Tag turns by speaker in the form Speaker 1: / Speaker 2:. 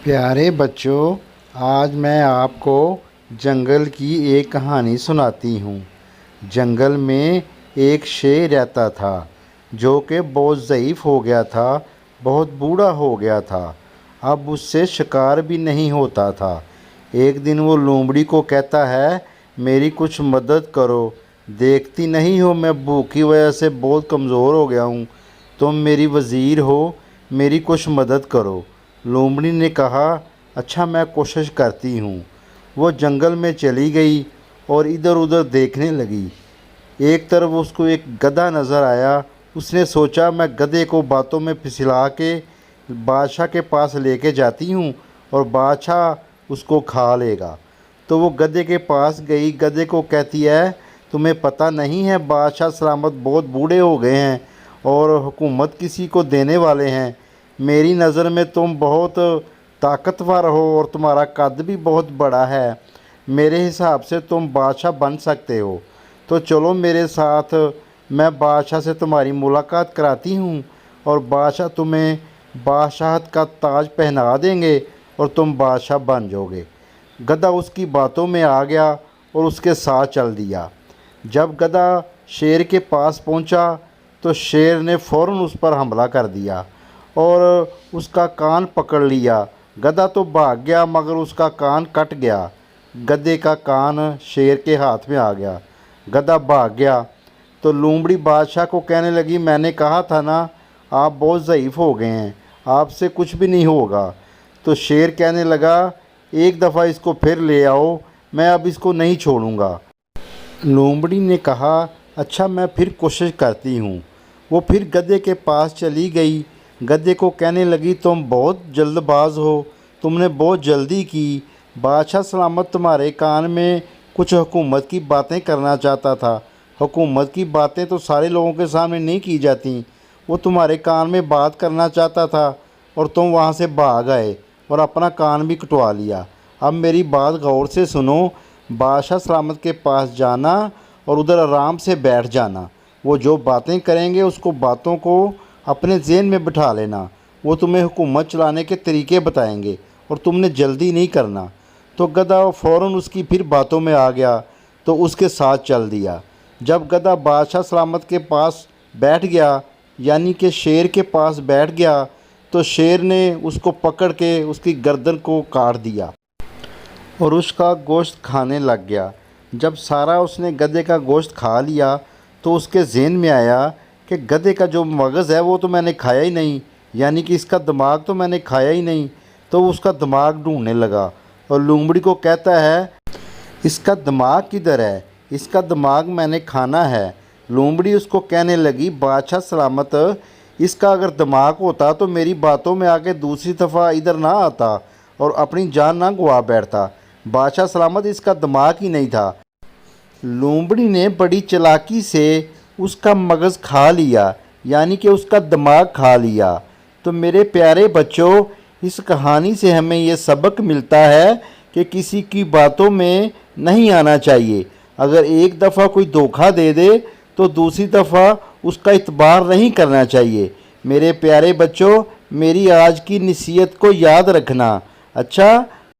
Speaker 1: प्यारे बच्चों, आज मैं आपको जंगल की एक कहानी सुनाती हूँ। जंगल में एक शेर रहता था जो कि बहुत ज़ईफ़ हो गया था, बहुत बूढ़ा हो गया था। अब उससे शिकार भी नहीं होता था। एक दिन वो लोमड़ी को कहता है, मेरी कुछ मदद करो, देखती नहीं हो मैं भूख की वजह से बहुत कमज़ोर हो गया हूँ। तुम मेरी वज़ीर हो, मेरी कुछ मदद करो। लोमड़ी ने कहा, अच्छा मैं कोशिश करती हूँ। वो जंगल में चली गई और इधर उधर देखने लगी। एक तरफ उसको एक गधा नज़र आया। उसने सोचा, मैं गधे को बातों में फिसला के बादशाह के पास लेके जाती हूँ और बादशाह उसको खा लेगा। तो वो गधे के पास गई। गधे को कहती है, तुम्हें पता नहीं है बादशाह सलामत बहुत बूढ़े हो गए हैं और हुकूमत किसी को देने वाले हैं। मेरी नज़र में तुम बहुत ताकतवर हो और तुम्हारा कद भी बहुत बड़ा है। मेरे हिसाब से तुम बादशाह बन सकते हो। तो चलो मेरे साथ, मैं बादशाह से तुम्हारी मुलाकात कराती हूँ और बादशाह तुम्हें बादशाहत का ताज पहना देंगे और तुम बादशाह बन जाओगे। गधा उसकी बातों में आ गया और उसके साथ चल दिया। जब गधा शेर के पास पहुँचा तो शेर ने फ़ौरन उस पर हमला कर दिया और उसका कान पकड़ लिया। गधा तो भाग गया मगर उसका कान कट गया। गधे का कान शेर के हाथ में आ गया। गधा भाग गया तो लोमड़ी बादशाह को कहने लगी, मैंने कहा था ना, आप बहुत ज़ईफ़ हो गए हैं, आपसे कुछ भी नहीं होगा। तो शेर कहने लगा, एक दफ़ा इसको फिर ले आओ, मैं अब इसको नहीं छोड़ूंगा। लोमड़ी ने कहा, अच्छा मैं फिर कोशिश करती हूँ। वो फिर गधे के पास चली गई। गधे को कहने लगी, तुम बहुत जल्दबाज हो, तुमने बहुत जल्दी की। बादशाह सलामत तुम्हारे कान में कुछ हुकूमत की बातें करना चाहता था। हुकूमत की बातें तो सारे लोगों के सामने नहीं की जाती। वो तुम्हारे कान में बात करना चाहता था और तुम वहाँ से भाग आए और अपना कान भी कटवा लिया। अब मेरी बात गौर से सुनो, बादशाह सलामत के पास जाना और उधर आराम से बैठ जाना। वो जो बातें करेंगे उसको बातों को अपने ज़हन में बिठा लेना। वो तुम्हें हुकूमत चलाने के तरीके बताएंगे और तुमने जल्दी नहीं करना। तो गधा फ़ौरन उसकी फिर बातों में आ गया तो उसके साथ चल दिया। जब गधा बादशाह सलामत के पास बैठ गया, यानी कि शेर के पास बैठ गया, तो शेर ने उसको पकड़ के उसकी गर्दन को काट दिया और उसका गोश्त खाने लग गया। जब सारा उसने गधे का गोश्त खा लिया तो उसके ज़हन में आया कि गधे का जो मगज़ है वो तो मैंने खाया ही नहीं, यानी कि इसका दिमाग तो मैंने खाया ही नहीं। तो उसका दिमाग ढूंढने लगा और लोमड़ी को कहता है, इसका दिमाग किधर है, इसका दिमाग मैंने खाना है। लोमड़ी उसको कहने लगी, बादशाह सलामत, इसका अगर दिमाग होता तो मेरी बातों में आके दूसरी दफ़ा इधर ना आता और अपनी जान ना गवा बैठता। बादशाह सलामत, इसका दिमाग ही नहीं था। लोमड़ी ने बड़ी चालाकी से उसका मगज़ खा लिया, यानी कि उसका दिमाग खा लिया। तो मेरे प्यारे बच्चों, इस कहानी से हमें ये सबक मिलता है कि किसी की बातों में नहीं आना चाहिए। अगर एक दफ़ा कोई धोखा दे दे तो दूसरी दफ़ा उसका इतबार नहीं करना चाहिए। मेरे प्यारे बच्चों, मेरी आज की नसीहत को याद रखना। अच्छा,